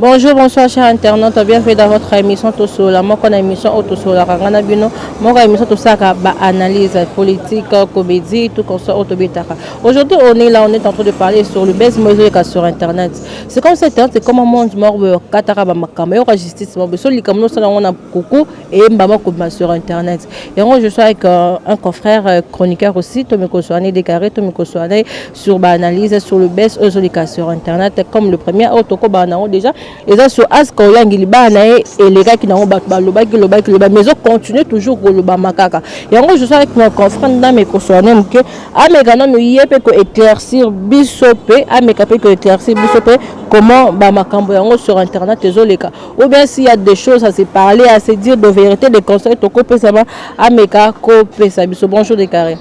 Bonjour, bonsoir, chers internautes. Bienvenue dans votre émission Tosola. Moi, on a émission Tosola. Rangana Bino. Moi, émission Tosaka, analyse politique, comédie, tout comme ça, autobitaka. Aujourd'hui, on est en train de parler sur le best music sur Internet. C'est comme c'est comme un monde mort, Kataraba Makama, il y aura justice, on a coucou et Mbama Kouma sur Internet. Et moi, je suis avec un confrère chroniqueur aussi, Tomiko Soane Décaré, Tomiko Soane, sur l'analyse sur le best music sur Internet, comme le premier Otoko Banao déjà. Et ça sur Ask Olang et les gars qui n'ont pas mais ils continuent toujours le Bamakaka. Et en gros, je suis avec mon confrère dans mes consoanés que Amegana me y peut éclaircir Bissopé, Amekapé que éclaircir Bissopé, comment Bamakambo sur Internet, ou bien s'il y a des choses à se parler, à se dire de vérité, des conseils, Toko ça va Ameka, Kopé, Sabiso. Bonjour des carrés.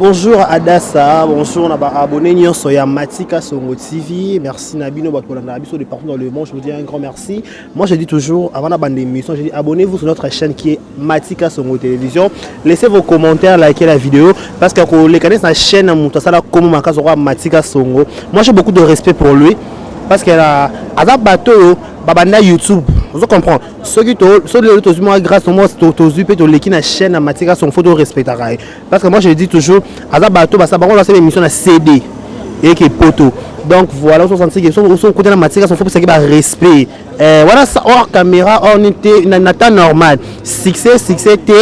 Bonjour Adassa, bonjour on a abonné sur Matika Songo TV. Merci Nabino de partout dans le monde. Je vous dis un grand merci. Moi je dis toujours avant la bande d'émission, je dis abonnez-vous sur notre chaîne qui est Matika Songo Télévision. Laissez vos commentaires, likez la vidéo parce que les canaux de la chaîne comme Matika Songo. Moi j'ai beaucoup de respect pour lui parce qu'elle a un bateau babanda YouTube. Vous comprenez? Ceux qui sont grâce à moi, qui la chaîne Matika son photo respecter. Parce que moi je dis toujours, Azabato, ça va lancer l'émission à CD et qui est poteau. Donc voilà, 66 questions, au côté de la Matika son photo, c'est qu'il y a respect. Voilà, hors caméra, on était dans un temps normal. Succès, T.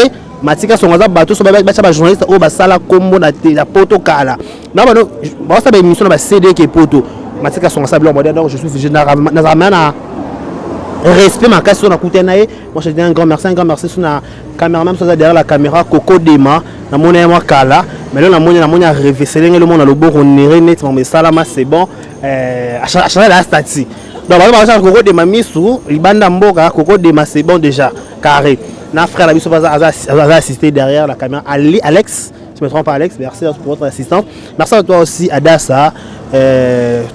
Matika son bateau, so ba journaliste au basala combo na poto kala. Non, bah ça émission na CD qui est poteau. Matika son blanc modèle, donc je suis généralement respect ma casse sur la coutenaille. Moi je dis un grand merci sur la caméra même derrière la caméra Coco Dema na mona moi kala mais là la mona révéler le monde le bon on est net mais salama c'est bon à changer la statue donc on va Coco Dema misu libanda mboka Coco Dema c'est bon déjà carré na frère la biso va assister derrière la caméra Alex, je me trompe pas Alex, merci pour votre assistance. Merci à toi aussi Adassa,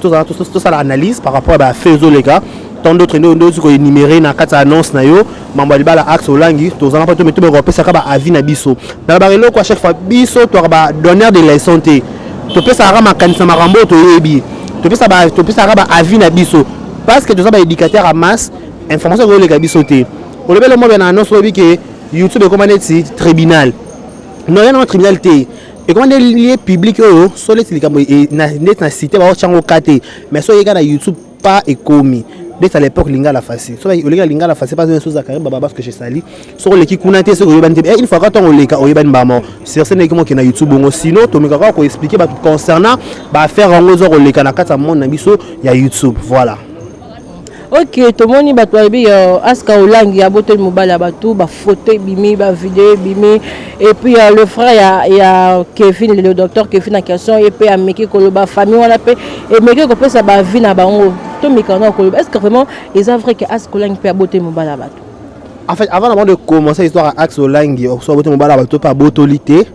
tout ça l'analyse par rapport à Faiso les gars. Tant d'autres nous qui énuméré dans quatre annonces na yo mambo libala axe olangi to zana pas to meto be ça ka avis na biso na barelo quoi chaque fois biso to ba donneur de la santé to pesa ra makanisa marambo to yebi to pesa ra avis na biso parce que to ça ba éducateur à masse information ko le ka biso te o le belo mo be na annonce obi que YouTube est commandé tribunal non il y a un tribunal te et comment les liés publics oh sur les télécams et na cité ba chango kate mais so yega na YouTube pas et commis. Dès à l'époque, l'inga la facile. Soit l'inga la facile, pas une chose à carrément, parce que j'ai sali. Sur l'équipe qu'on a été sur le une fois quand on les cas, on y va maman. C'est certain que moi qui na YouTube, bon, sinon, tu me comprends qu'on expliquer concernant, faire en gros sur les cas, na quatre monde na biso, il y a YouTube, voilà. Ok, tout le monde va trouver Aska Olang, il y a beaucoup de mobile, ba photo, bimi, ba vidéo, bimi. Et puis le frère, il y a Kevin, le docteur Kevin en question, et puis il y a Meki Koloba, famille, on appelle. Et Meki Koloba, ça va venir à Bango. Est-ce que vraiment, ils ont vrai que Aska Olang peut aboter mobile à bateau? En fait, avant de commencer l'histoire à Aska Olang, on soit aboter mobile à bateau par botolité.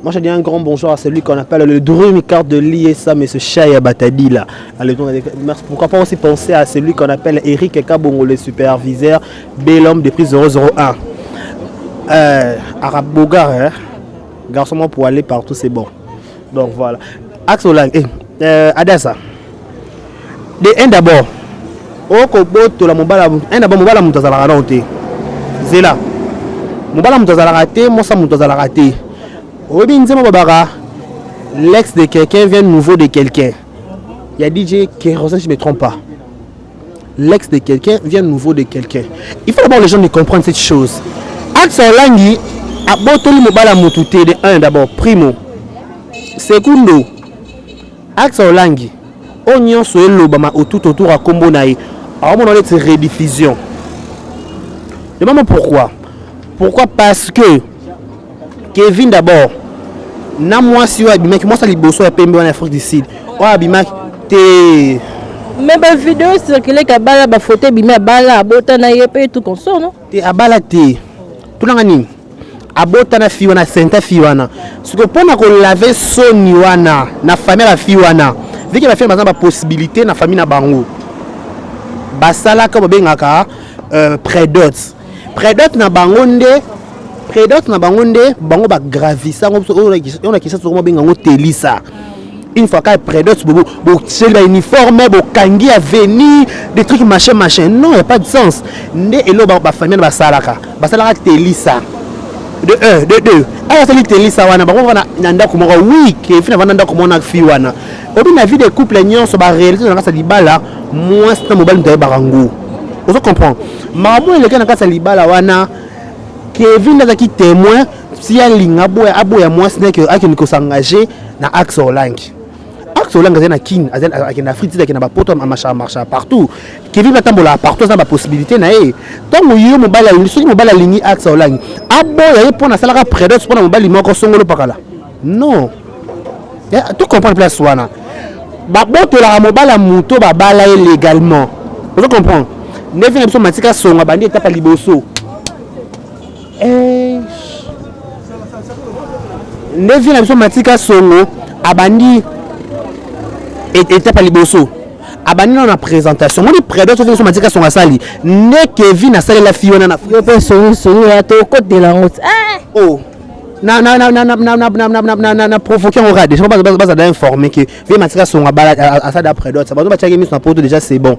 Moi, je dis un grand bonjour à celui qu'on appelle le Drumicard de l'ISA, M. Chaya Batadi. Là. Pourquoi pas aussi penser à celui qu'on appelle Eric Kabongo, le superviseur Bellhomme des prises 001. Arabe Bogar, hein? Garçon pour aller partout, c'est bon. Donc voilà. Axe Olang, Adassa. De un d'abord. Au Koboto, la Mobala, un d'abord, Mobala Moutazala raté. Zéla. Mobala Moutazala raté, moi ça Moutazala raté. L'ex de quelqu'un vient nouveau de quelqu'un. Il y a DJ Kérosin, si je ne me trompe pas. L'ex de quelqu'un vient nouveau de quelqu'un. Il faut d'abord les gens de comprendre cette chose. Axe Olangi a botoli mobala mutute de un d'abord. Primo. Secundo. Axe Olangi. Onyon so elobama tout autour à combo naï. Alors on a cette rediffusion. Demande pourquoi. Pourquoi? Parce que Kevin d'abord. Na moi si Abimak, moi ça liboso ya pembe en Afrique du Sud. Oh Abimak te mais ba vidéo circuler ka bala ba photo bima bala abota na yepe tout comme ça non? Te abala te. Tout ngani. Abota na fiwana senta fiwana. Ce que pour na ko laver soni wana na famille la fiwana. Vu que la famille ba possibilité na famille na bango. Basala ka bengaka prédote. Prédote na bangonde. Prédote na bangonde bango ba gravisa on a qui ça sur moi benga ngo telisa une fois qu'à prédote c'est l'uniforme kangi à venir des trucs machin non il y a pas de sens né et là ba famille ba salaka telisa de 1 de 2 alors c'est telisa wana ba wana nanda ko moko oui que fina nanda ko mona fi wana obi na vie des couples nyonso ba réalité na kasa libala moi c'est mobile de barango vous comprenez maman le kana kasa libala wana Kevin là qui témoin si alinga aboya moi c'est que akini ko s'engager na axe olangi Solange na kin na frite na ba poto marcha partout Kevin va tambola partout ça ba possibilité na e donc yo mobala so mobala lingi axe Solange aboya ye pona sala ka prédot pona mobali moko songolo pakala non tu comprends place wana ba boto la mobala muto ba bala légalement vous comprenez nevi na biso matika songa bandi etapa liboso nevi na biso matika songo abandi étape à liboso abani na présentation moi prédot so so matika son asali ne Kevin asali la fille na yo pe so ya to côté la route oh na provoquer on rade je pas ça informer que vi matika son abala asali prédot ça ba to ba tchaki mis na poto déjà c'est bon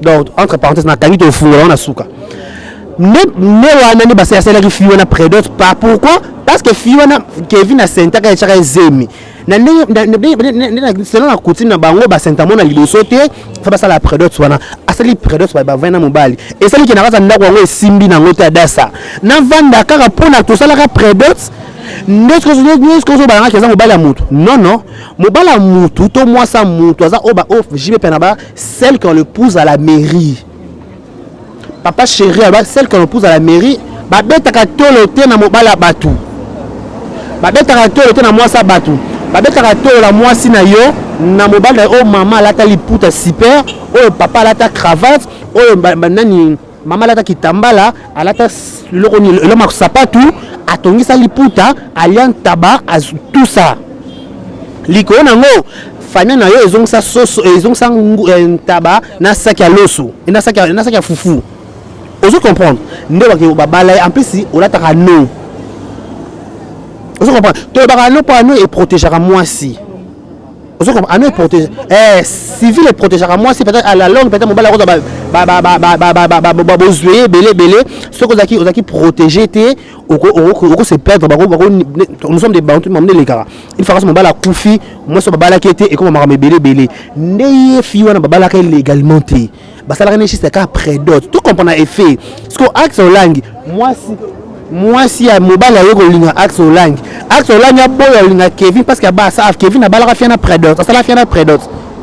donc entre parenthèses na kangi to funga on asuka ne wana ni basa asali la fille na prédot pas pourquoi parce que fille na Kevin a senta ka tchaka zemi na selon la coutume na bango ba sentamon na liboso te fa ba sala prédot wana asali prédot ba vana mobali et celle qui na kasa ndako ngo esimbi na ngota dasa na vanda kaka pona to sala ka prédot n'est-ce que ba ngaka za mobali mutu non mobali mutu to moi sa mutu za oba jibe penaba celle qu'on le pousse à la mairie papa chéri celle qu'on le pousse à la mairie ba betaka tolo te na mobali batu ba betaka tolo te na moi sa batu babetaka to la mwasi na yo na mobile o mama lata liputa super o papa lata cravate o nani mama lata kitambala alata loko ni le ma sapatu atongisa liputa alian taba tout ça liko nango famille na yo ezongsa soso ezongsa taba na sac à loso na sac à fufu ozo comprendre ndeba ke babala en plus si olata non vous comprenez to ba no pa no et protégera moi si vous comprenez no protéger civil et protégera moi si peut-être à la longue peut-être mon bala ba besoin belé ce que ozaki protéger té oko se perdre nous sommes des bantu m'amener les gars il faut que mon bala koufi moi so bala qui était et comme ma belé ndeye fi wana bala ka légalement té basala ne juste ka prédot tout comprendre effet ce que axe langue moi si à mobile ayo ko linga axe langue a boya linga Kevin parce que ba sa Kevin a balaka fiana prédot ça la fiana prédot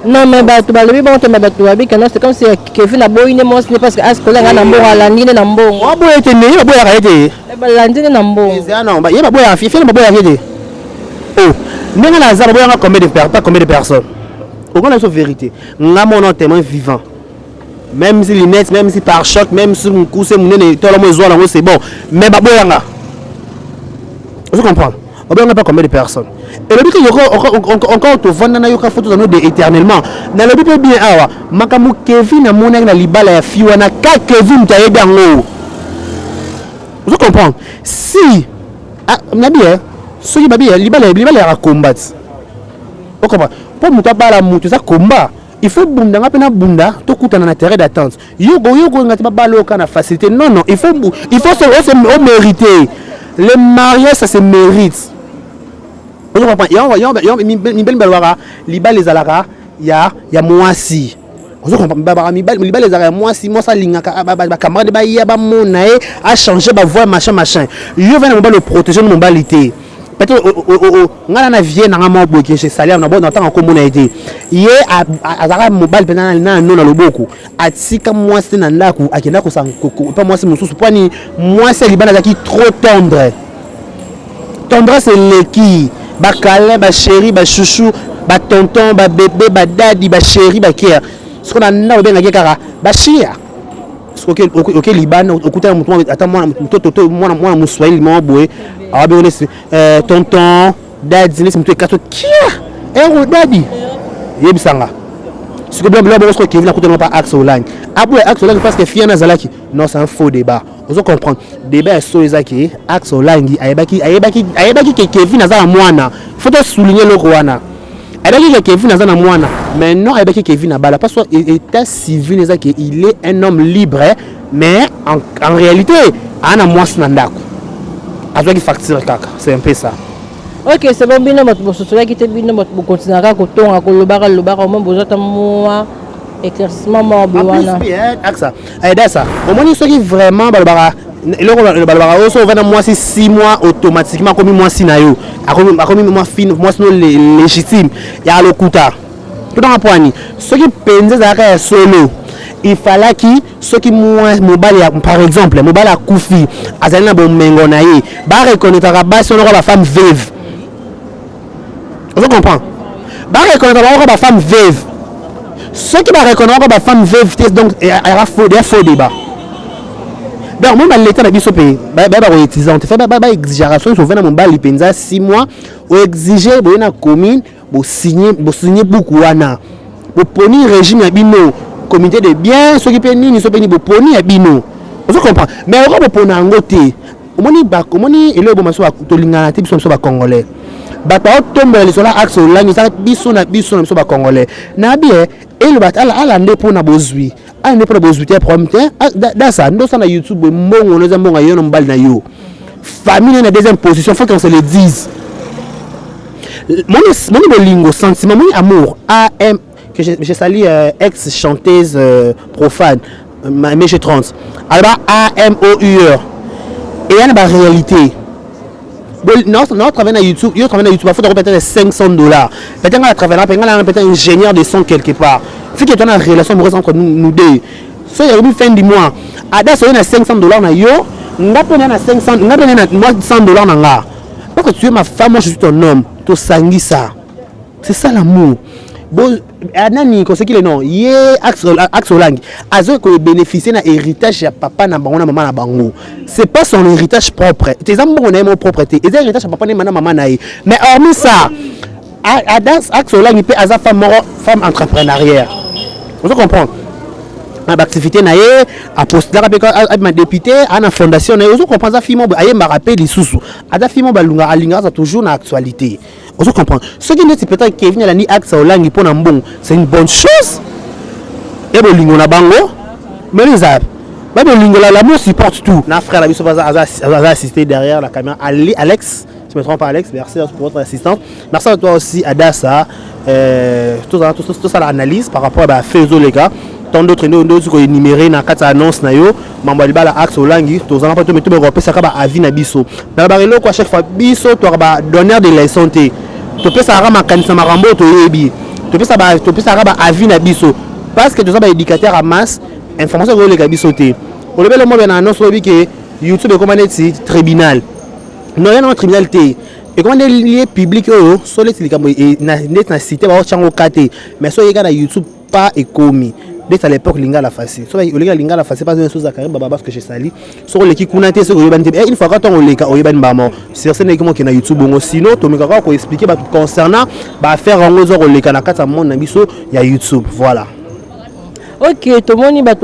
non mais ba tu balobi bon te ba tu babi que non c'est comme si Kevin a boyine mo c'est parce que axe langue na mbongo la ndine na mbongo wa boya te ne boya ka ete ba la ndine na mbongo non ba yeba boya fiana ba boya ete oh nenga na za boya combien de personnes au grand la vérité nga mon témoin vivant même si lunettes même si par choc même si mon coup c'est mon nez tout le monde c'est bon mais baboyanga vous comprenez baboyanga pas combien de personnes et le but que encore te vendre na yoka photo de éternellement na le but bien awa makamu Kevin na mona na libala ya fiwana ka Kevin tayebi ngo vous comprenez si na bien soki babi libala ya combat vous comprenez pour muta bala mutu ça combat il faut bunda ngapena bunda to kutana na terrain d'attente yogo ngati baloka na facilité non il faut se mériter le mariage ça se mérite on comprend ya mi bel balwara liba les alaka ya mwasi on comprend ba mi liba les alaka mwasi moi ça lingaka ba camarade ba ya ba mona a changer ba voix machin yo va na le protéger mon balité peut-être ngana na vie na ngamo boke chez salaire na bon temps ko mona été ye azaka mobile pena na non na loboko atika mwasi na ndaku akenda ko sanko pas mwasi mususu pwani mwasi libana zaki trop tendre c'est leki ba câlin ba chéri ba chouchou ba tonton ba bébé ba daddy ba chéri ba kia ce qu'on a na obenga kekara ba chia OK libana okuta mutu ata mwana mtoto mwana muswahili mwa boye ababe tonton daddy nesi mutu ekato kia daddy yebisanga ce que bien parce que Kevin a coûté non pas axe au langue axe au langue parce que fiana zalaki non c'est un faux débat vous comprendre débat so ezaki axe au langue ayebaki que Kevin azala mwana faut souligner le rwana que Kevin a mwana mais non que Kevin a bala parce que état civil il est un homme libre mais en réalité ana mwasi na ndako azwaki facture kaka c'est un peu ça. Ok, c'est bon, bien notre boss cela qui était bien notre continuera ko tonga ko lobaka au moins besoin ta moi éclaircissement mo bewana ça aida ça au moins ceux qui vraiment balbara le balbara aussi va dans moi 6 mois automatiquement comme moi si na yo comme moi fin moi non légitime ya le kuta tout dans poani ceux qui penze za solo il fallait que ceux qui mobile par exemple mobile a koufi azalina bon mengo na ye ba reconnaître ba son la femme veuve. Vous comprenez? Bah reconnaître la femme veuve. Ceux qui va reconnaître la femme veuve, donc il y a faux débat. Donc moi l'état na biso pays, bah étudiant, fait bah exagération sur venir mon bal lipenza 6 mois ou exiger bo na commune bo signer beaucoup wana. Bo poni régime ya bino, comité de biens, ceux qui peni ni so peni bo poni ya bino. Vous comprenez? Mais on va pona ngote. Omoni ele bo maso to lingana te biso ba congolais. Bato tomber les sola axe langi ça biso na biso ba congolais na bien et le bat ala ndé pour na bozui ala ndé pour na bozui te problème dans ça ndo ça na YouTube mbongo no mbongo yo no mbali na yo famille na deuxième position faut qu'on se le dise mon bolingo sentiment mon amour am que je salue ex chanteuse profane mais je 30 alors AMOUR et il y a une réalité. Non, travailler sur YouTube, il faut peut-être $500. Peut-être travailler peut-être ingénieur de son quelque part. Il faut qu'il y ait une relation amoureuse entre nous deux. Ça, il y a une fin du mois. Ada, ça y a $500 na yo, n'a pas $100 na nga. Parce que tu es ma femme, moi je suis ton homme. Tu sangi ça. C'est ça l'amour. Bon, anani ko seki le non, ye axe langue. Azo ko bénéficier na héritage ya papa na bango na maman na bango. C'est pas son héritage propre. Tes amours on a mon propriété. Et héritage ya papa na maman na. Mais hormis ça, adas axe langue peut aza femme entrepreneurière. Vous comprenez? Activité na ye a postuler avec ma député à la fondation na vous comprenez ça fimo aye ma rappel lisusu ada fimo balunga alinga ça toujours na actualité vous comprenez ce qui n'est peut-être Kevin la ni axe olangi pour mbon c'est une bonne chose et bolingo na bango mais les ab ba bolingo l'amour supporte tout na frère la biso va assister derrière la caméra Alex je me trompe pas Alex merci pour votre assistance merci à toi aussi Adassa tout ça l'analyse par rapport à Fezo les gars tant d'autres nous qui énuméré dans quatre annonces na yo mambo libala axe olangi to zana pas to meto repé ça ba avis na biso na barelo quoi chaque fois biso to ba donneur de leçon te to pesa rama kanisa marambo to yebi to pesa ba avis na biso parce que to za ba éducateur à masse information ko le biso te o lebele mo na annonce obi que YouTube commandé tribunal non ya na tribunal te et comment les public so les likambo et na cité ba chango kate mais so yeka na YouTube pas écomi. Dès à l'époque, l'inga la facile. Soit il l'inga la facile, pas une chose à carré, baba parce que j'ai sali. Soit les qui kunate, sur il faut quand on les cas, on y bamo. C'est ce n'est que moi qui na YouTube, sinon, tu me cas pour expliquer concernant, faire en gros les cas na quatre monde na biso, il y a YouTube, voilà. Ok, tout le monde va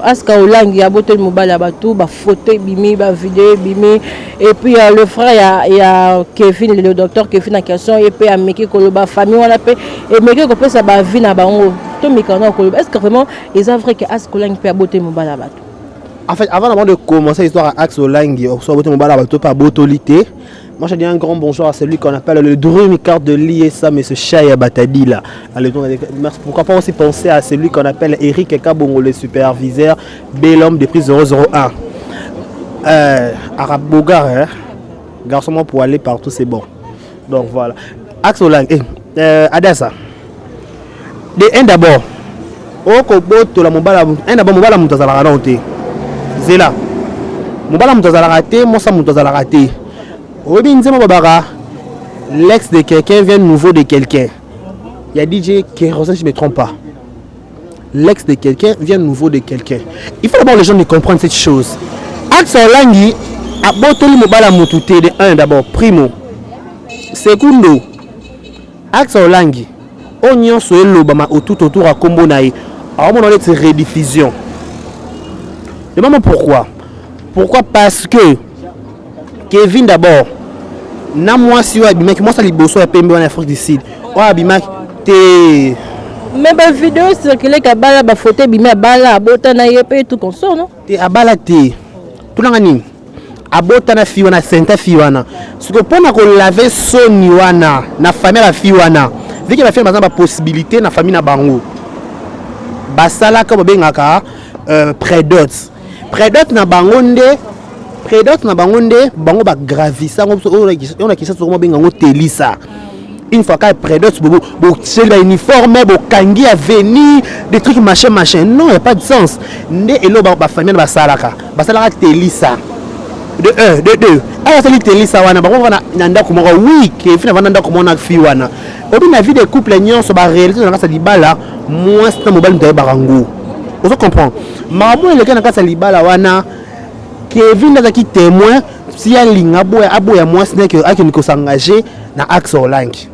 aska olangi ya botel mobile batou ba photo bimi ba vidéo bimi et puis le frère il y a Kevin le docteur Kevin en question et puis ameki ko ba famille on appelle et meki ko pesa ba vie na bango to mikana ko est-ce que vraiment ils ont vrai que aska olangi peut botel mobile batou. En fait, avant de commencer l'histoire à aska olangi soit botel mobile batou pas botolité. Moi, je dis un grand bonjour à celui qu'on appelle le Drumicard de l'ISA, M. Chaya Batadi. Là. Pourquoi pas aussi penser à celui qu'on appelle Eric Kabongo, le superviseur, Bellhomme de prise 001. Arabe Bogar, hein? Garçon pour aller partout, c'est bon. Donc voilà. Axe Olang, Adassa. Un d'abord. Au Koboto, la Mobala, un d'abord, Mobala Moutazala raté. Zéla. Mobala Moutazala raté, Mossa Moutazala raté. L'ex de quelqu'un vient nouveau de quelqu'un. Il y a DJ Kérosin, si je ne me trompe pas. L'ex de quelqu'un vient nouveau de quelqu'un. Il faut d'abord les gens comprennent cette chose. Axe Olangi a botoli mobala mutute de un d'abord. Primo. Secundo. Axe Olangi. Onyon so elobama tout autour à Kombo naï. Alors on a cette rediffusion. Demande pourquoi. Pourquoi? Parce que Kevin d'abord, na moi si ouais, mais moi ça liboso ya pembe en Afrique du Sud. oyo bimaki te. Mais ba vidéo circulé ka bala ba photo bima bala abota na yepe tout comme ça non? Te abala te. Tulanga nini? Abota na fi wana senta fi wana. Siko pona ko laver soni wana na famille la fi wana. Viki ba fi ba possibilité na famille na bango. Basala ka bengaka prédote. Prédote na bango nde bango ba gravisa on a qui ça sur benga ngo telisa. Une fois qu'à prédote c'est l'uniforme bo kangi à venir des trucs machin non il y a pas de sens. Nde elo ba famille ba salaka telisa. De 2 aya sali telisa wana bango wana nanda ko moko oui ke fina vana nanda ko mona fi wana obi na vie de couple nyonso ba réalité na kasa libala moi c'est mobile ntaye barango ozo comprendre mamu eleka na kasa libala wana Kevin nazaki témoin si ya linga aboya moi c'est que akini ko s'engager na axe olangi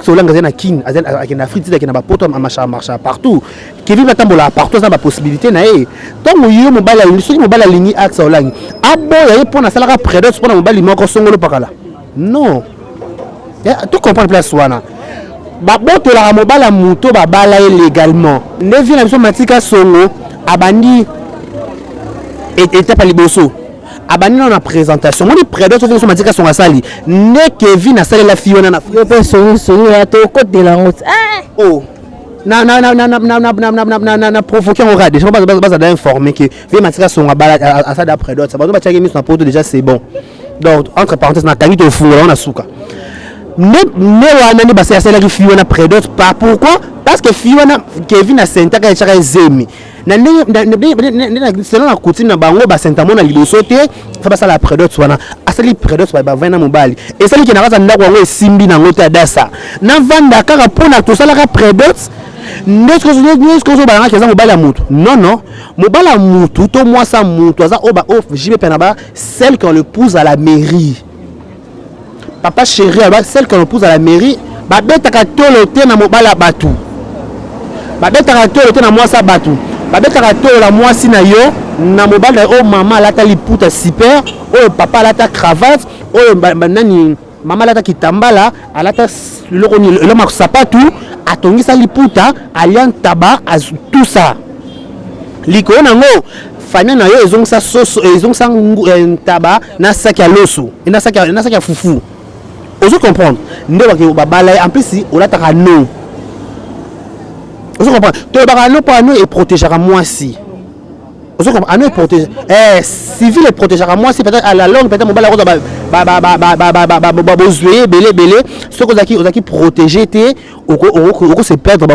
azena kin azena akina friti akina ba poto marcha partout Kevin batambola partout ça ba possibilité na e tongo yo mobala lingi mobala lingi axe olangi aboya ye pona salaka prédote pona mobali moko songolo pakala non tu comprends place wana ba boto la mobala muto ba bala illégalement ne vient na so matika songo abandi était pas liboso abandi na présentation moni prédote so matika songa sali ne Kevin a sali la fiona na Yo pe songo ya to côté la route. Oh na provoquer on rade je pas d'informer que vi matika songa bala à ça d'après d'autres ça va pas checker mis na poto déjà c'est bon donc entre parenthèses na kangi to fura on a suka ne wana ni basa sala ki fiona prédote pas pourquoi parce que fiona Kevin a senta ka chaka zemi na selon la coutume na bango ba senta mona liboso te fa basa la prédote wana asali prédote ba vana mobali et celle qui na kasa ndako ngo simbi na ngote adasa na vanda kaka pona to sala ka prédote n'est-ce que zo balanga keza mobali ya mutu non mobali ya mutu to moi sa mutu aza oba jibe penaba celle qu'on le pousse à la mairie papa chéri celle qu'on le pousse à la mairie ba betaka tolo te na mobali ya batu ba betaka tolo te na moi sa batu ba betaka tolo la moi si na yo na mobali o mama lata liputa super o papa lata cravate o nani mama lata kitambala alata le ma sapatu atongisa liputa alian taba tout ça liko nango famille na yo ezongisa soso ezongisa taba na sac ya loso na sac ya fufu ozo comprendre nde ba bala en plus olataka non ozo comprendre to ba non pour nous et protégera moi si ozo comprendre nous protéger civil et protégera moi si peut-être à la longue peut-être mon bala ba besoin belé ce que ozaki protéger te oko se perdre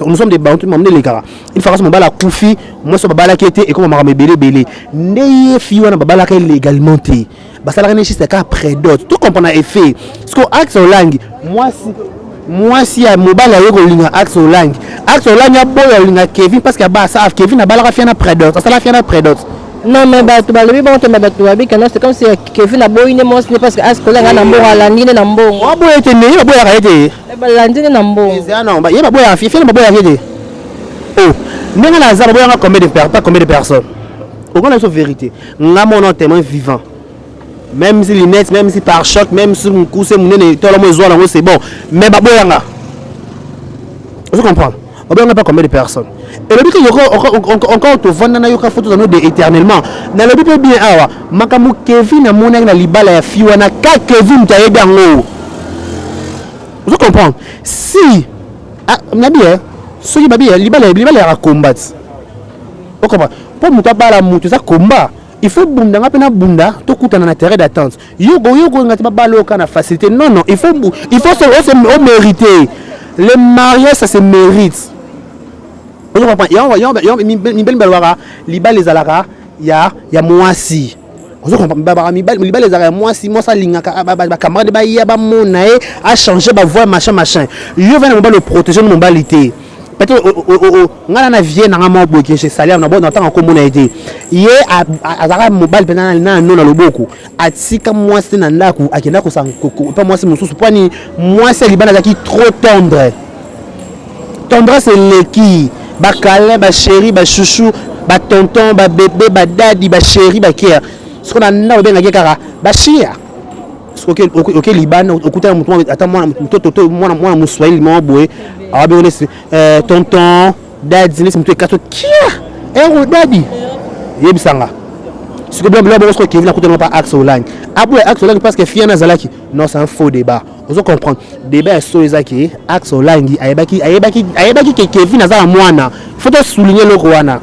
nous sommes des bantu m'emmener les gars il faut que mon bala kufi moi so bala kete et comme ma belé ndeye fi wana bala ka légalement te basala ne juste ka prédote tout comprendre effet ce que axe olangi moi si ya mobala yeko linga axe olangi aboya linga Kevin parce que ba sa Kevin na bala fiana prédote ça la fiana prédote non mais bato balobi bon te bato babi kana c'est comme si Kevin a boyine mo c'est parce que axe olangi na mbongo alandine na mbongo aboya te ne aboya ka ete balandine na mbongo non ba yeba boya fi na boya ete oh nenga na za boya combien de personnes au grand la vérité nga mon témoin vivant même si lunettes même si par choc même si mon coup c'est mon nez tout le monde zoa c'est bon mais baboyanga vous comprenez baboyanga pas combien de personnes et le but que encore te vendre na yoka photo de éternellement na le but bien awa makamu Kevin na mona na libala ya fiwana ka Kevin taye dango vous comprenez si na bien ce qui babia libala ya combat vous comprenez pour muta bala mutu ça combat il faut bunda ngapena bunda to kutana na terrain d'attente yogo ngati babalo kana facilité non il faut se mériter le mariage ça se mérite on comprend ya mi bel balwara libala ezalaka ya mwasi on comprend baba mi libala ezalaka moi ça lingaka ba camarade ba ya ba mona a changer ba voix machin yo va le protéger mon balité peut-être ngana na vie na ngamo boke chez salaire na bon temps comme on a été ye azara mobile pena na non na loboko atika moi c'est na ndaku akenda ko sankoko pas moi c'est mususu pani moi c'est libana zaki trop tendre c'est le qui ba câlin ba chéri ba chouchou ba tonton ba bébé ba daddy ba chéri ba kia ce qu'on a na benga kaka ba chia ok Liban okuta mutu ata mwana mwana muswahili mwa boye ababe tonton dadi nesi mutu ekato kia dadi yebisanga siko blanc blanc bon Kevin akuta pas Axe Olangi après Axe Olangi parce que fiana zalaki non c'est un faux débat vous comprendre débat sur les aki Axe Olangi ayebaki que Kevin azala mwana faut te souligner le wana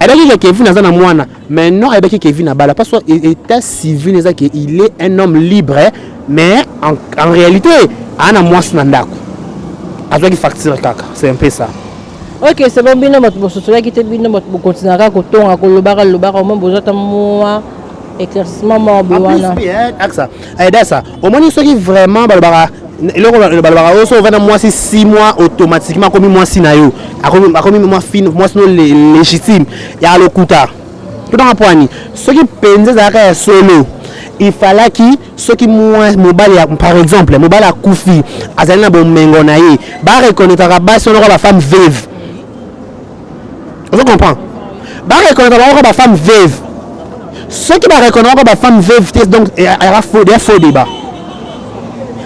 ayebaki que Kevin azala mwana mais non ayebaki Kevin abala parce que état civil ezaki il est un homme libre mais en réalité ana mwasi na ndako azwaki facture kaka c'est un peu ça. Ok, c'est bon, bien, votre boss, celui qui était bien, votre continuer à coton, à colobar, le bar, au moins, vous êtes moi, éclaircissement, moi, Bouana. Ça. Ça. Au moins, ceux qui vraiment, le balbara, aussi, on va dans moi, c'est 6 mois automatiquement, comme moi, si naïo, comme moi, fin, moi, sinon, légitime, il y a le couta. Tout dans la poignée. Ceux qui pensent à solo, il fallait que ceux qui par exemple, mobile à Koufi, à Zalina Bomengonaye, bah, reconnaître à la femme veuve. Vous comprenez? Bah reconnaître la femme veuve. Ceux qui va reconnaître la femme veuve, donc il y a faux débat.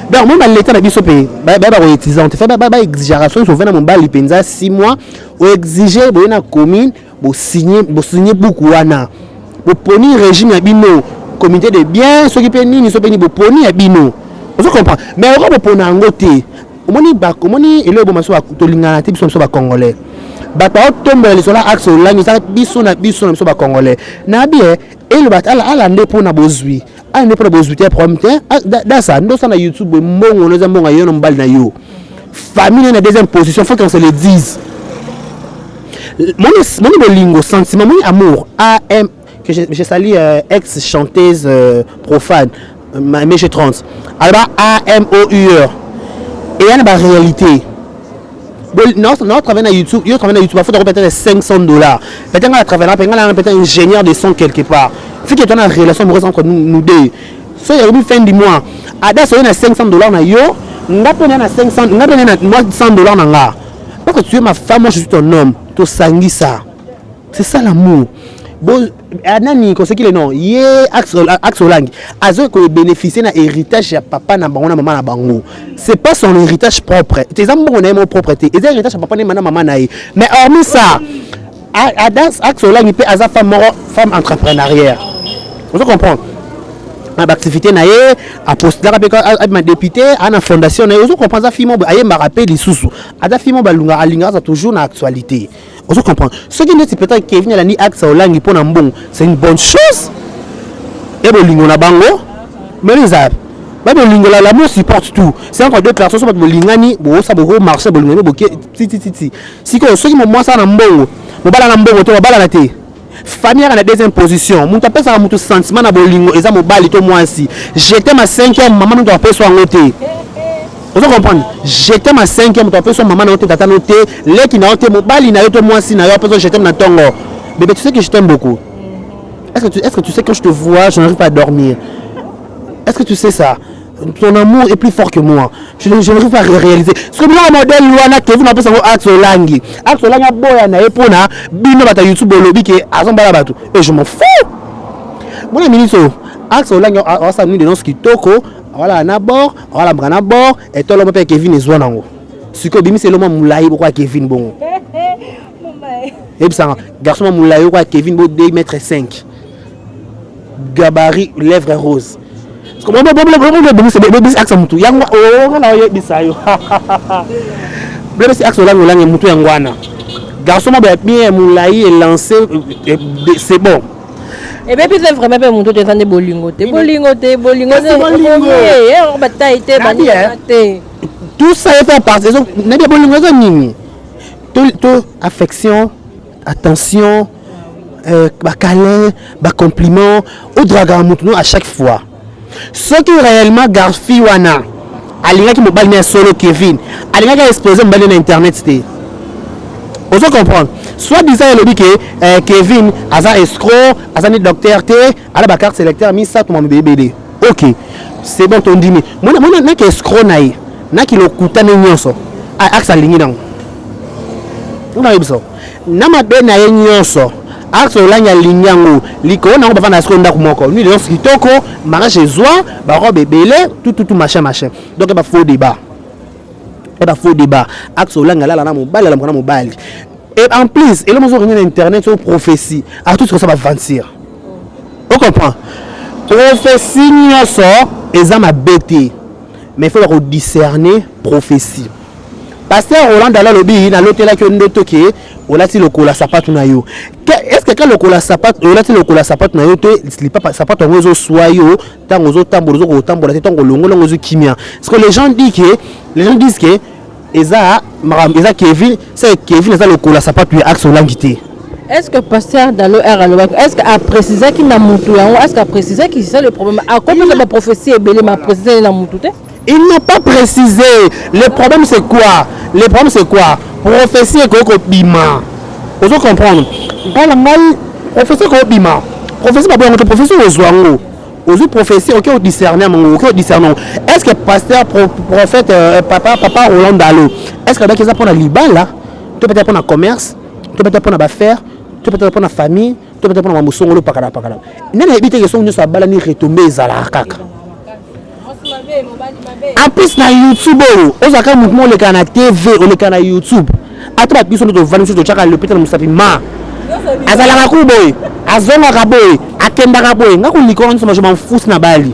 Donc moi l'État n'a pas ce pays. Bah utiliser on te fait exagération sur 20 mon bal il penza 6 mois ou exiger bo na commune bo signer beaucoup wana. Bo poni régime ya bino comité de biens ceux qui peni ni so peni bo poni ya bino. Vous comprenez? Mais on va pona ngote. Omoni ele bo maso to lingana te biso ba congolais. Bato tombe les sola Axe Olangi ça biso na biso ba congolais na bien et le bato ala ndepo na bozui ala ndepo na bozui te prompte da ça ndo ça na YouTube mbongo no mbongo yo no mbali na yo famille na deuxième position faut qu'on se le dise mon bolingo sentiment mon amour AM que je salue ex chanteuse profane Méché 30 alors AMOUR et il y a une réalité. Non, travaille à YouTube, il travaille à YouTube, il faut peut-être $500. Peut-être qu'on travaille là, peut-être un ingénieur de son quelque part. Il faut qu'il y ait une relation amoureuse entre nous deux. Si il y a une fin du mois, à date, il y a $500 na yo, on a donné $500, on a donné $100 na. Parce que tu es ma femme, moi je suis ton homme. Tu sangui ça. C'est ça l'amour. Bon, anani ko ce qu'il est non, yé Axe Olangi. Azo ko bénéficier d'un héritage à papa na bango na maman na bango. C'est pas son héritage propre. Tes amours on aime propreté. Et héritage à papa na maman na. Mais hormis ça, Axe Olangi peut aza femme entrepreneurière. Vous comprenez? Ma activité na ye a postulé avec ma député à la fondation na ye. Vous comprenez ça fimo aye ma rappel les sous. Ada fimo balunga alinga ça toujours na actualité. Vous comprenez? Ce qui est peut-être Kevin a ni Axe Olangi pour bon, c'est une bonne chose. Et bolingo na bango, mais les arbres. Mais bolingo la l'amour supporte tout. C'est encore deux personnes sur bolingani, bo ça bo marché bolingo bo ti. Si que ceux qui moi ça na mbongo, mo bala na mbongo to bala na te. Famille à la deuxième position. Mon tapé ça mon sentiment na bolingo et ça mo bali to moi aussi. J'étais ma 5e maman nous appeler soit noté. Vous comprenez? J'étais ma 5e, tu as fait son maman noté, tata noté, les qui n'a noté, mon bali n'a été moi si n'a pas besoin, j'étais dans tongo. Bébé, tu sais que je t'aime beaucoup. Est-ce que tu sais que quand je te vois, je n'arrive pas à dormir? Est-ce que tu sais ça? Ton amour est plus fort que moi. Je n'arrive pas à réaliser. Ce que moi, modèle, Luana, que vous n'avez pas Axe Olangi. Axe Olangi, boya na epona, bino bata YouTube lobby que azambala batu. Et je m'en fous. Mon ami, Axe Olangi, on s'est mis de nos kitoko. Voilà un abord, voilà un abord, et tout le monde Kevin est zone en haut. Ce que bimi c'est le moment moulaï pourquoi Kevin bon. Et puis ça, garçon moulaï pourquoi Kevin bon 2,5 m. Gabarit, lèvres roses. Parce que bon c'est bébé axe mutu. Yangwa oh na yo bisayo. Bébé c'est axe olango lango mutu yangwana. Garçon bien moulaï est lancé c'est bon. Et bien, c'est vraiment pas mon tour de bolingo. Tout ça est fait partie. N'est pas bolingo, tout affection, attention, câlin, compliment, au dragon à chaque fois. Ce qui réellement Garfi Wana, Alinga qui me balle solo Kevin, Alinga qui a explosé me balle sur internet. Vous comprenez? Soit disant il dit que Kevin a un escroc, a un docteur T, a la carte sélecteur mis ça pour mon bébé. OK. C'est bon ton dîner. Moi n'a que escroc naï. N'a qui le coûte nyonso. A axe aligné dans. On a eu ça. Na ma be na nyonso. axe olanga linyango likolo nango bafanda siko ndako moko ni les kitoko mariage ezwa ba robe belé tout machin donc ba faux débat axe olanga la na mobali la mwana mobali et en plus et le mozo sur internet sur prophétie à tout ce que ça va mentir on comprend prophétie nyonso eza mabete mais il faut discerner prophétie. Pasteur Roland Dala lobi na lotela ki ndoto ke olati lokola sapatu na yo. Est-ce que quand lokola sapatu olati lokola sapatu na yo te slipa sapatu ngozo soyo tango zo tambola zo ko tambola te tango longo longo zo kimia. Parce que les gens disent que eza Kevin, c'est Kevin eza lokola sapatu ya axe olangité. Est-ce que pasteur Dalo est-ce qu'a précisé qu'il n'a mutu est-ce qu'a précisé qu'il c'est le problème à quoi la prophétie est belé m'a précisé na mutu te? Ils n'ont pas précisé. Le problème c'est quoi? Prophétie est quoi bima. Vous comprendre? Dans la mal, prophétie est quoi bima. Prophétie pas bon, prophétie aux zoango. Aux prophéties, ok, au discernement, ok, au discernement. Est-ce que pasteur, prophète, papa Roland Dalo, est-ce que ça pour la Liban là? Tu peut-être pour le commerce, tu peut-être pour l'affaire, tu peut-être pour la famille, tu peut-être pour la mousson, le pakala. N'a pas évité que son sa balle ni retomber zalakaka. En plus na YouTube ozaka mouvement le kana TV o le kana YouTube ata biso ndo vanu so chaka le peut-être musapi ma azala ka kuboy azonga ka boy akenda ka boy ngako likona so je m'en fous na bali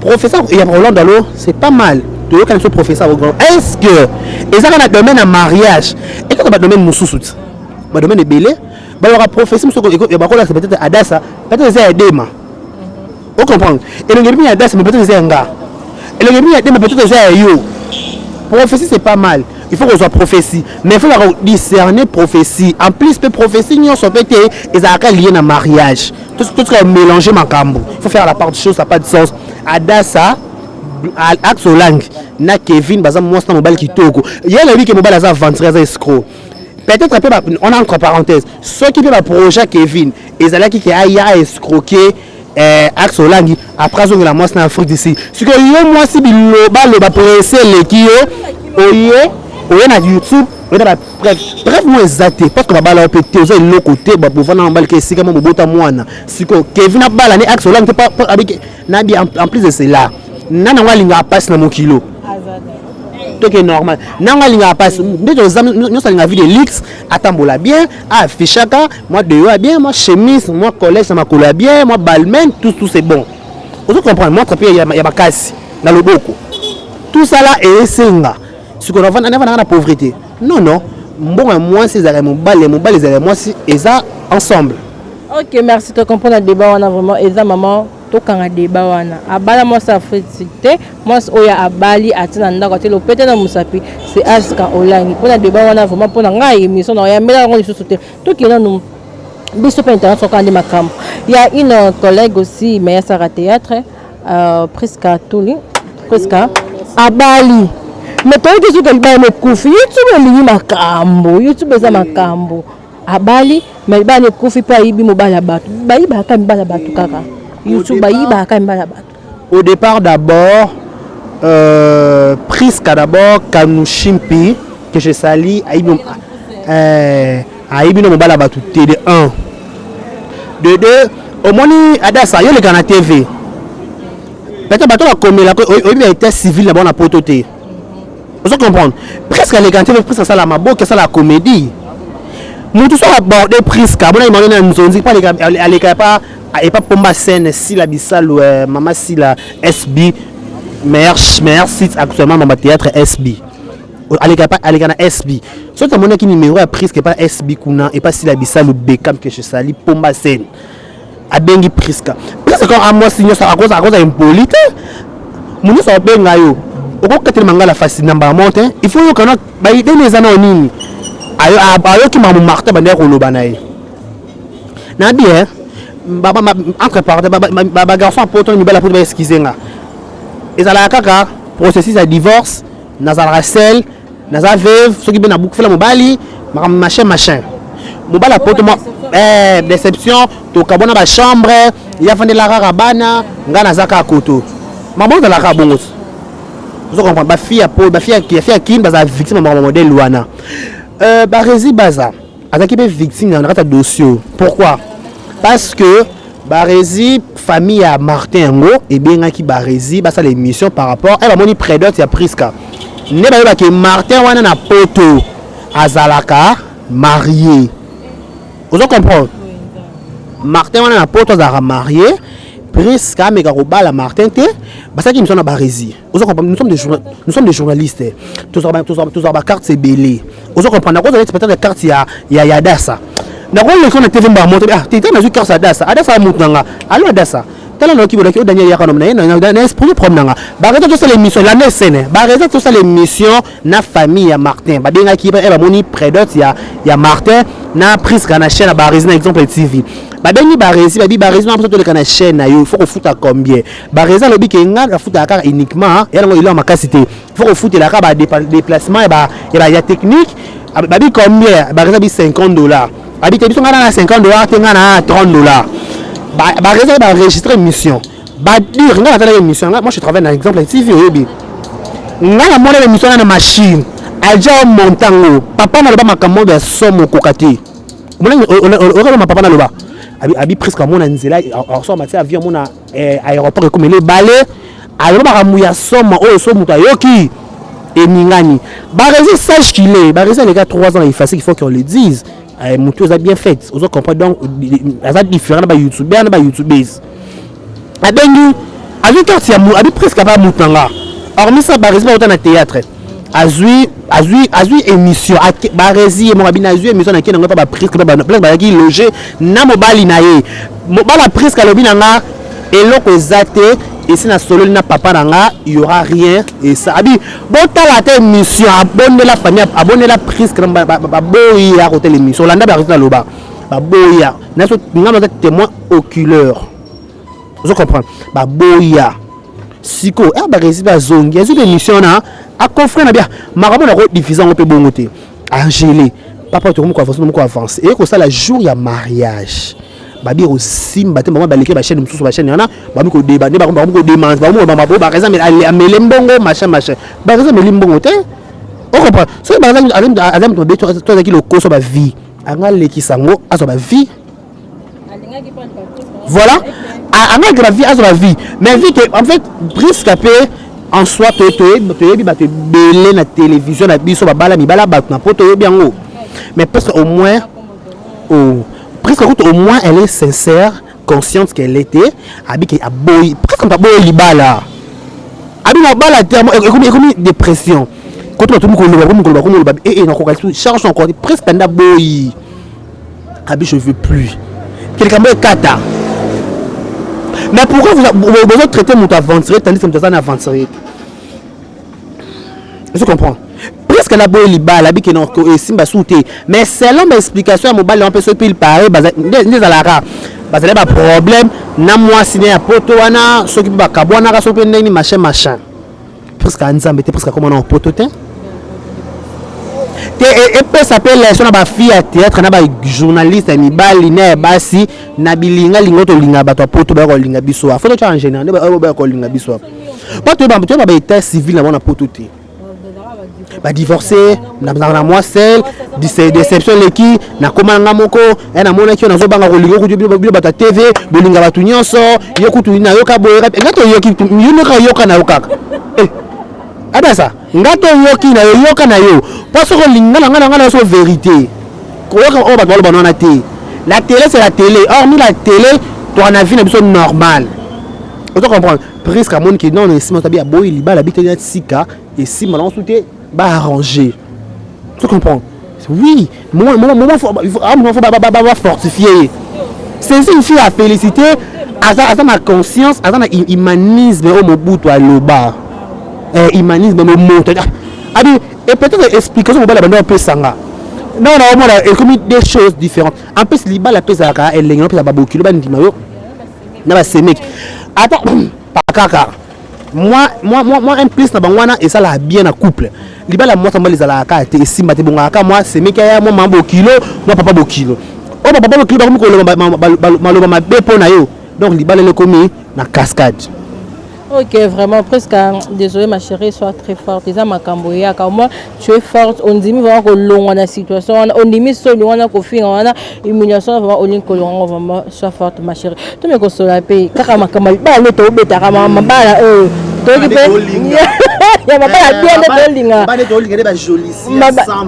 professeur il y a Roland Dalo c'est pas mal de quand ce professeur est-ce que ezaka na domaine na mariage et quand ba domaine mususu ba domaine belé ba leur professeur so ko ba ko la peut-être adasa peut-être c'est edema. Vous comprenez? Et le gars d'as mais peut-être c'est un gars. Et le gars d'as mais peut-être c'est yo. Prophétie c'est pas mal. Il faut qu'on soit prophétie, mais il faut discerner prophétie. En plus peu prophétie nous sont peut-être ils ont lié à mariage. Tout ce mélanger macambo. Il faut faire la part de choses ça pas de sens. Adasa axe langue na Kevin bazam moi c'est mobile qui toko. Il y a lui qui mobile à aventure à escroc. Peut-être on a entre parenthèses ceux qui fait le projet Kevin ils allaient qui a escroquer axe olangi après zo la moi en Afrique d'ici ce que yo moi si biloba le ba presser le kio oye na YouTube bref moi exacté parce que ba bala opété ozo le côté ba pouvoir na mbal ke sika mo bota mwana siko Kevin a bala ni axe olangi pas avec na bien en plus de cela nana walinga passe na mo kilo tout est normal nanga linga passe nous ça linga vie de luxe atambola bien affichaka moi de yo bien moi chemise moi collège ça ma colla bien moi balmain tout c'est bon vous comprenez moi trapé il y a bakasi dans le boko tout ça là et senga ce qu'on va na la pauvreté non bon moi c'est les moi si et ça ensemble. OK merci de comprendre le débat on a vraiment et ça maman to kanga débat wana abala moi ça félicité moi oya abali atina ndako te lo pété na musapi c'est aska olangi pour le débat wana vraiment pour nga émission na ya mela ngoni soute to kina nous biso pe internet so kandi makam il y a une collègue aussi mais ça ra théâtre Priska Tuli Priska abali mais toi qui que ba me kufi YouTube lingi makambo YouTube za makambo abali mais ba ne kufi pa ibi mobala batu ba iba ka mbala batu kaka YouTube baïba quand même. Au départ d'abord Priska d'abord Kanushimpi que je sali aibino mobala batu de 1 de 2 au moni adasa yo le kana TV peut-être bato la comme la obi était civil là-bas na pototé vous comprendre presque les kana TV presque ça la mabo que ça la comédie nous tous aborder Priska bona imagine na nzonzi pas les pas et pas pomba scène si la bisal maman si la SB meilleur site actuellement dans théâtre SB allez gana SB soit mon qui numéro a pris que pas SB kuna et pas si la bisal le Beckham que je sali pomba scène a bengi Priska parce que à moi signer ça à cause impolite mon ça benga yo oko katele mangala fascine namba monte il faut que ba ide les anonymes ayo qui m'a marqué bande ko lobanaye na bien entre parenthèses baba garçon poto ni bala pour excuser nga ezala kaka processus de divorce nazala rasel nazala veuve ce qui bien na boucle fela mobali machin mobala poto déception to kabona ba chambre ya fande la rara bana nga nazaka koto maman de la rabongo vous comprenez ba fille qui a kin baza victime ma modèle wana ba rési baza azaki pe victime na kata dossier. Pourquoi? Parce que Barési famille à Martin Ngo et bien qui Barési ça l'émission par rapport elle va moni prédote ya Priska. Ne ba que Martin wana na poto azalaka marié. Vous comprenez? Martin wana na poto azalaka marié. Priska meka ko bala Martin te ça qui nous sommes à Barési. Vous comprenez? Nous sommes des journalistes. Tous ba carte c'est belé. Vous comprenez? Vous avez peut-être la carte ya Dassa. D'accord, les gens étaient venus monter. Ah, tu es dans une carte à Dassa. Adassa a monté. Alors Dassa. Tel un qui veut que Daniel Yakanom n'a pas esprit problème. Barreza tout ça l'émission. La scène. Barreza tout ça l'émission. Na famille à Martin. Bah bien qui va moni prédote ya Martin. Na prise kana chaîne à Barreza exemple TV. Bah bien Barreza Barreza n'a pas tout le kana chaîne na yo. Il faut qu'on foute à combien. Barreza le bi que nga foute à car uniquement. Et là il a ma capacité. Il faut qu'on foute la car bah déplacement et bah il y a technique. Bah bi combien. Barreza bi $50. Habite biso ngana na $50 te ngana na $30. Ba réserve ba enregistrer émission. Ba dire ngana tala émission. Moi je travaille dans exemple TV obi. Ngana mona émission na machine. Aja montango. Papa na loba makambo ya somo kokati. Mona on ma papa na loba. Abi presque mona nzela so mati avion mona aéroport comme les balais. Alors ba kamuya somo o so muta yoki. Et ningani. Ba réserve sache qu'il est. Ba réserve les gars 3 ans il faut qu'on le dise. Moutou a bien fait. Vous comprenez donc ça différent ba YouTube ba YouTubers. Abengu avec quand il y a presque pas moutanga. Hormis ça Barési autant na théâtre. Azui émission Barési et mon abina azui émission na qui n'a pas presque ba place ba qui loger na mobile na ye. Mobile presque lobi na nga eloko ezate et si na solo na papa nanga il y aura rien et ça abi bon ta émission abonner la famille abonner la prise que ba boya à côté l'émission landa ba rester loba ba boya na so ngam na témoin oculaire vous comprenez ba boya siko ba rési ba zongi azu l'émission na a confrère na bien marabo na ko diffuser on peut bongoté Angélé papa to ko avancer et que ça la jour ya mariage babi aussi mbate mama baleke ba chaîne mususu ba chaîne yana babi ko débat ne ba ko demande ba mo ba ba raison mais amele mbongo machin ba raison mais limbongo te on comprend so ba raison adam to beto to ki le koso ba vie anga leki sango aso ba vie voilà anga gravi aso ba vie mais vie que en fait presque en soi to ba te belé na télévision na biso ba bala mi bala ba na poto yo biango mais parce au moins presque au moins elle est sincère, consciente qu'elle était, habite à boy, presque comme boy libala. Habite à bala terme comme dépression. Quand tout le monde et non charge encore presque un boy. Habite je veux plus. Quelqu'un me kata. Mais pourquoi vous traitez mon aventuré tandis que vous êtes aventuré? Je comprends. Presque la boy liba la biki non simba souté mais selon mes explications mobile on peut se pile pareil des alara bazale ba problème na moi signé à poto wana soki ba kabwana ka soki ndeni machin presque nzambe te presque comment on poto te et peut s'appeler les gens ba fille à théâtre na ba journaliste mi bali na basi na bilinga lingoto linga ba to poto ba ko linga biso faut to en général ba ko linga biso pas to ba état civil na mona poto te ba divorcé na moi seul déception leki na komanga moko na mona ki na zo banga ko lingo ko bio bata TV bolinga batu nyonso yokutu na yoka boyera ngato yoki yunoka yoka na yokaka adasa ngato yoki na yoka na yo parce que linga na so vérité ko yoka o ba banana te la télé c'est la télé hormis la télé toi na vie na biso normal on doit comprendre presque à mon qui non ici mon tabi a boy liba la bité sika et si malon souté ba arranger tu comprends oui moi il faut fortifier c'est une fille à féliciter à ma conscience à ma humanisme au mobutu à loba humanisme au monte et peut-être explication ba la bande peu sanga non et comme des choses différentes en plus liba la pesa ka elle l'engin pesa babokilo ba ndima yo na ba semek attends pakaka moi un plus na bangwana et ça la bien à couple libala moi ça les ala ka te simba te bonga ka moi c'est meka ya moi mambo kilo moi papa bo kilo o papa bo kilo ba ko maloba ma bepo na yo donc libala le komi na cascade Ok, vraiment, presque, désolé ma chérie, sois très forte. Déjà, ma camboya, car moi, tu es forte. On dit vraiment que l'on a la situation. On dit, mais seul, on a confié, on a humiliation, vraiment, on dit que l'on vraiment, sois forte, ma chérie. Tu me consoles la paix. Car ma camboya, bah, le taux, bêta, ma bala, tu es bien. Il y a ma bala, bien de linga. Bah, de linga, bah, joli, sans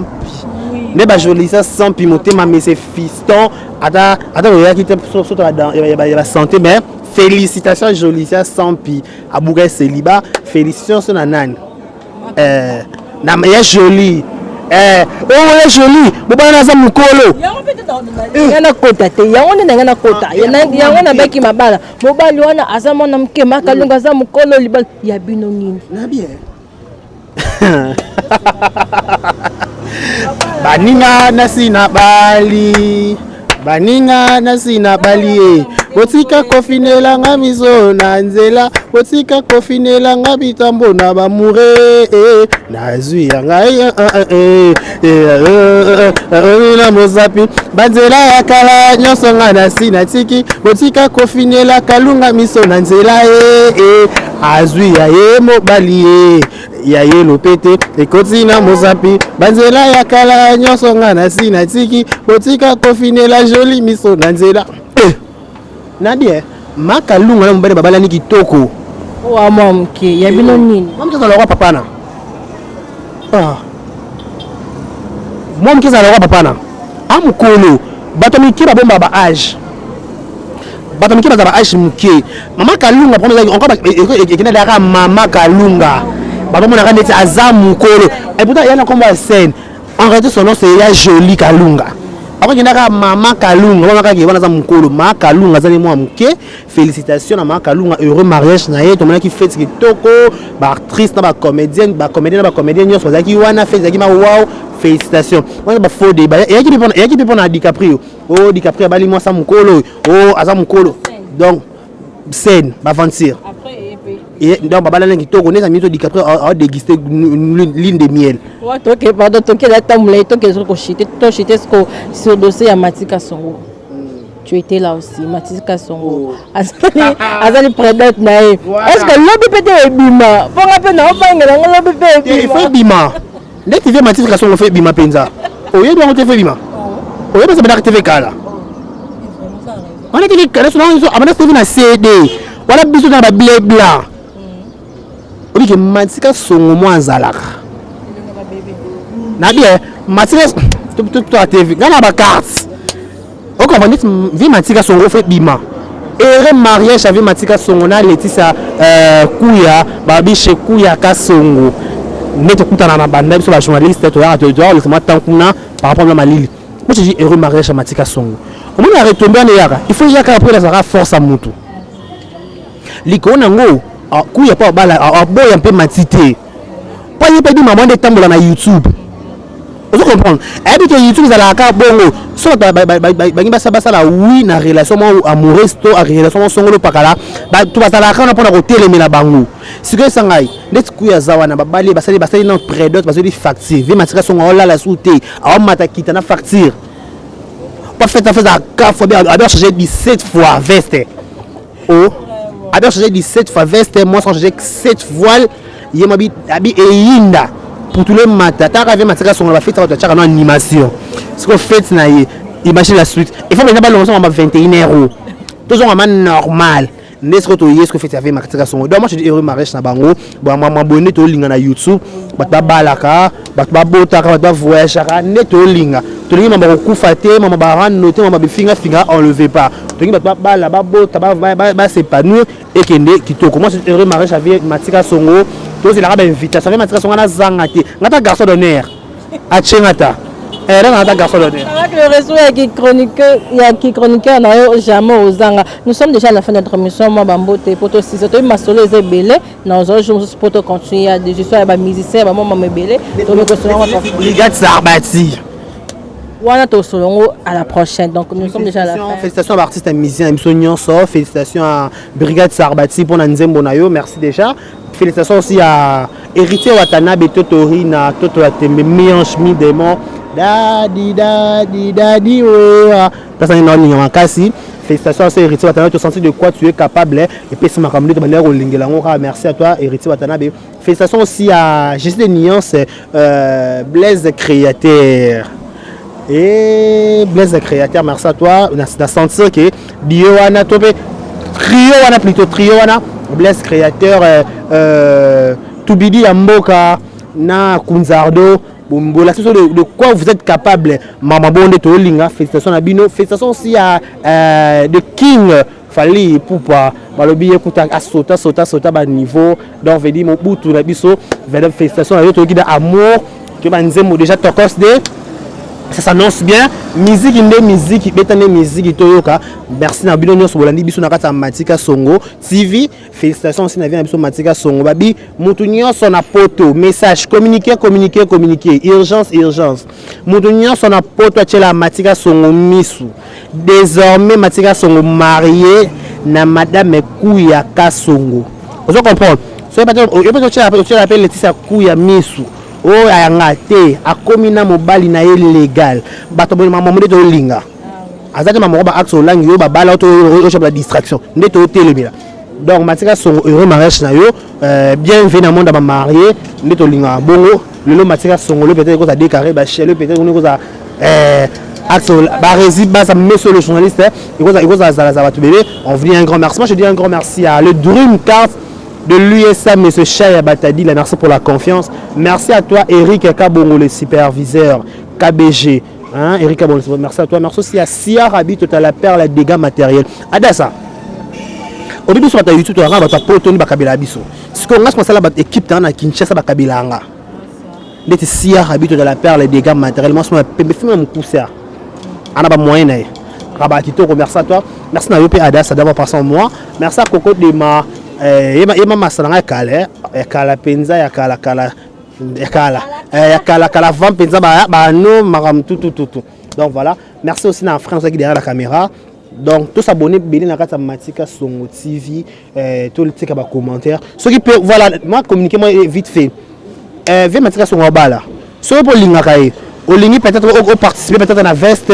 ne ba joli ça sans pimoter ma mes fiston attends il y a qui te surtout là-dedans il y a santé mais félicitations joli ça sans pi abouga célibat félicitations sur nanan na mais joli oh joli boba na za mukolo yana kota te yango ne ngana kota yango na baki mabala mobali wana azama na mkema kalunga za mukolo libal ya bino nini na bien baninga nasina bali baninga nasina bali botika kofinela nga miso na nzela botika kofinela nga bitambo na bamure nazwi ya ngai na mozapi banzela ya kala nyonso nga nasina tiki botika kofinela kalunga miso na nzela azwi ya ye mobali ya ye lopete ekoti na mozapi banzela ya kala nyonso nga nasina tiki botika kofinela joli miso na nzela Nadia, makalunga na mbele babala ni kitoko. Wa momke, ya bino nini? Momke za lokwa papana. Momke za lokwa papana. Amukolo, bato miki ba bomba ba âge. Bato miki ba za ba âge muke. Mama kalunga premier encore ekina daka mama kalunga. Bato mona ka ndeti azamu kolo. Et pourtant il y a comme scène. En réalité son nom c'est ya joli kalunga. Après qu'il y a maman Kalunga, on a dit que mukolo ma Kalunga zali moi muke. Félicitations à maman Kalunga, heureux mariage naie. Tout le monde qui fait ce qui toko, ba actrice, ba comédienne, ba comédienne, yo so zaki wana fait zaki ma wow. Félicitations. On a ba faux débat. Et qui peut prendre DiCaprio. Oh DiCaprio bali moi ça mukolo. Oh aza mukolo. Donc scène, ba aventure. Et donc baba la kitoko neza mito DiCaprio a dégusté l'île de miel. Ouais, OK, pardon, OK, la tamboulé, OK, je chité, toi chité sur dossier à Matika Songo. Tu étais là aussi, Matika Songo. Azali prédate naïf. Est-ce que l'obé peut bima? Pour rappeler non, pas ngela l'obé peut bima. Il fait bima. Dès que tu veux Matika Songo fait bima penza. Oh, il doit te faire bima. Oh, il peut se faire kala. On a dit que là, on a fait une CD. Voilà biso na ba blé blanc. On dit que Matika Songo moi zalaka. Nadia, Matika, tout à TV. Gana ba carte. On comprend dit vie Matika Songo fait bima. Et mariage avec Matika Songo na Laetitia Kuya, babi chez Kuya Kasongo. Net kutana na banda biso ba journaliste to ya to le moment tant kuna par rapport à Malili. Moi je dis heureux mariage à Matika Songo. On a retombé en yaka. Il faut yaka après la force à mutu. Likona ngo Kuya pa bala boya un peu matité. Pas y pas dit maman de tambola na YouTube. Vous comprenez? Et puis YouTube ça la ka bongo. So ba la oui na relation amoureuse to a relation songolo pakala. Ba tu ba la ka na pona ko telemela bango. Sike sangai net Kuya zawana babali basali na prédote basali facture. Vi Matika Songo la souté. A mata kita na facture. Pas fait à 4 fois bien a chargé 17 fois veste. Oh a chargé 17 fois veste moi sans chargé 7 voiles. Yema bi abi e yinda pour tous les matins ta avec Matika Songo va faire ça tu as une animation ce qu'on fait na imagine la suite il faut maintenant balancer à 21 €. Toujours un normal n'est-ce que tu est-ce que fait avec Matika Songo donc moi je dis heureux mariage na bango bon moi abonné to linga na YouTube ba balaka ba botaka ba voyage ne to linga to linga ba kufa te mama ba ran noter mama finga enlever pas to linga ba bala ba bota ba s'épanouir et kende kitoko moi je dis heureux mariage avec Matika Songo. Donc c'est la invitation avec Matika Songo na zangati ngata garçon d'honneur a chengata ngata garçon d'honneur avec le réseau qui chroniqueur na jamais aux anga nous sommes déjà à la fin de notre émission moi bambote poto 6 to masolo est belé na aujourd'hui poto continuer à des histoires ba musicien ba maman belé to le question brigade Sarbati wana to solongo à la prochaine donc nous sommes déjà à la fin. Félicitations à l'artiste et musicien émission Nyonso, félicitations à brigade Sarbati pour Nzembo nayo merci déjà. Félicitations aussi à Héritier Watanabe Totori na Toto Atembe Mianche Mi Démon Daddy, ouais. Personne n'a pas cassé. Félicitations à ce Héritier Watanabe, tu as senti de quoi tu es capable. Et puis, c'est ma camarade de manière au Lingelango. Merci à toi, Héritier Watanabe. Félicitations aussi à Jésus de Nuance, Blaise Créateur. Et Blaise Créateur, merci à toi. On a senti que Dioana Topé, Trio, Blaise Créateur, Toubidi Amboka, Na Kunzardo. De quoi vous êtes capable, Maman Bonde Tolinga, félicitations à Bino, félicitations aussi à The King Fali Poupa, Balobi écoute à sauta bas niveau, donc veut dire mon bout tout la biso, félicitations à eux qui a amour, que Banzemo déjà tokos de. Ça s'annonce bien. Musique, musique, Toyoka. Merci na bino nyonso bolandi biso na kata Matika Songo TV. Félicitations aussi na vie na biso Matika Songo. Babi, mutu nyonso na poto, message, communiquer. Urgence. Mutu nyonso na poto achela Matika Songo misu. Désormais Matika Songo marié na madame Kouya Kasongo. Vous comprenez? So peut-être appelle Laetitia Kouya misu. Oh ayangate akomina mobali na ye légal bato maman ndeto linga azate maman ba axe olangi yo ba bala to la distraction ndeto telemela donc Matika Songo heureux mariage na yo bienvenue na monde ba marié ndeto linga bongo lelo Matika Songo le peut-être ko ça décarré ba chez le peut-être ko ça axe ba rési ba ça monsieur le journaliste et ko ça za ba bébé on vient un grand merci. Moi je dis un grand merci à le Dream Card de l'USA, M. Chaya Batadi, merci pour la confiance. Merci à toi, Eric Kabongo, le superviseur KBG. Hein, Eric Kabongo, merci à toi. Merci aussi à Sia Rabi, total la perle, dégâts matériels. Adassa, au début, sur ta YouTube, tu as un peu de Bakabila Bisso. Ce qu'on a, c'est que l'équipe de Kinshasa Bakabila. C'est Sia Rabi, total la perle, dégâts matériels. Moi, je me un coup ça. On a pas moyen. Rabatito, merci à toi. Merci à Yopé Adassa d'avoir passé en moi. Merci à Coco de ma. Yema masalanga kala penza ya kala vent penza ba no maram tout. Donc voilà, merci aussi à France qui derrière la caméra. Donc tous s'abonner bien na kata Matika Songo TV, tout le tika ba commentaire. Ceux qui peut voilà, moi communiquer moi vite fait. Ve Matika Songo bala. Ceux pour linga kai, au lingi peut-être au participer peut-être na veste,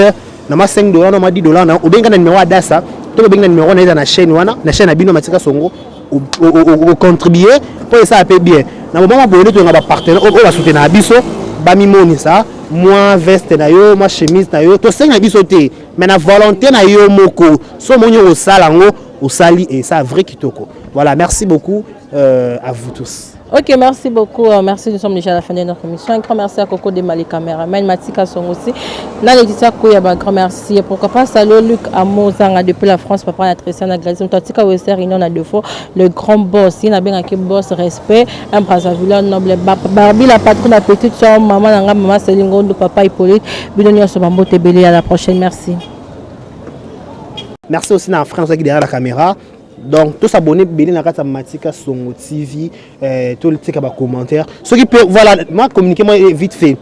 na ma $5 na ma $10 na ou bien kana numéro adassa, to bien numéro na chaîne wana, na chaîne abino Matika Songo. Ou contribuer pour ça paye bien. Na moment où tu as partenaire ou la soutenir na biso ba mi moni ça moi veste na yo moi chemise na yo to senga na biso te mais na volonté na yo moko so monyo au salango au sali et ça vrai kitoko. Voilà, merci beaucoup à vous tous. Ok, merci beaucoup. Merci, nous sommes déjà à la fin de notre émission. Un grand merci à Coco de Mali Caméraman, Matika Songo aussi. Là, Laetitia Kouya, un grand merci. Pourquoi pas, salut Luc Amozanga depuis la France, papa Natricia Nagrezi, Tatika Wester, il en a deux fois. Le grand boss, il a bien un boss, respect, un Brazzaville noble, Barbie, la patronne, la petite soeur, maman Selingo, papa Hippolyte, Bidonia Sobambo Tebele, à la prochaine. Merci. Merci aussi à France qui derrière la caméra. Donc tous s'abonner bien na kata Matika Songo TV, tout le tika ba commentaire. Ceux qui peut voilà, moi communiquer moi vite fait.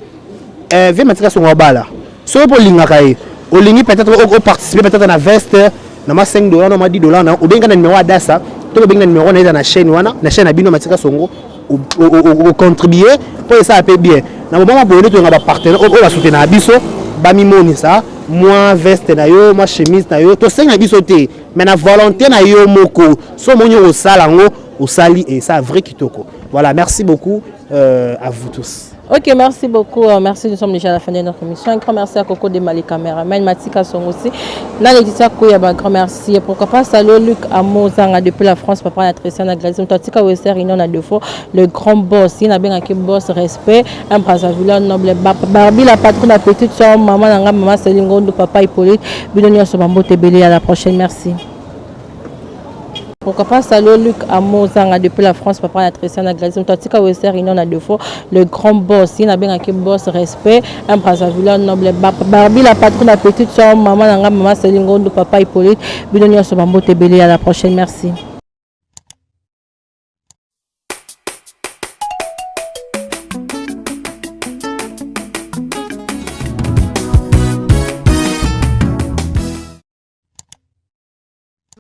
Ve Matika Songo bala. Ceux pour linga kai, au lingi peut-être au participer peut-être na veste, na ma $5 na ma $10 na ou bien kana numéro adassa, to bien numéro na chaîne wana, na chaîne abino Matika Songo ou contribuer pour ça paye bien. Na moment où tu as un partenaire ou la soutenir na biso, ba mi moni ça. Moi veste na yo, moi chemise na yo, to senga na biso te, mais na volonté na yo moko, so monyo au salango, au sali et ça vrai kitoko. Voilà, merci beaucoup à vous tous. Ok, merci beaucoup. Merci, nous sommes déjà à la fin de notre émission. Un grand merci à Coco de Mali Caméraman, Matika Songo aussi. Là, Laetitia Kouya, un grand merci. Pourquoi pas, salut Luc Amozanga depuis la France, papa Natricia Nagrezi, Tatika Wester, il en a deux fois. Le grand boss, il a bien un boss, respect, un Brazzaville noble, Barbie, la patronne, la petite soeur, maman Selingo, papa Hippolyte, Bidonia Sobambo Tebele, à la prochaine. Merci. Pourquoi pas, salut Luc Amozanga depuis la France, papa Natricia Nagrezi, Tatika Wester, il en a deux fois. Le grand boss, il a bien un boss, respect, un Brazzaville noble, Barbie, la patronne, la petite soeur, maman Selingo, papa Hippolyte, Bidonia Sobambo Tebele, à la prochaine. Merci.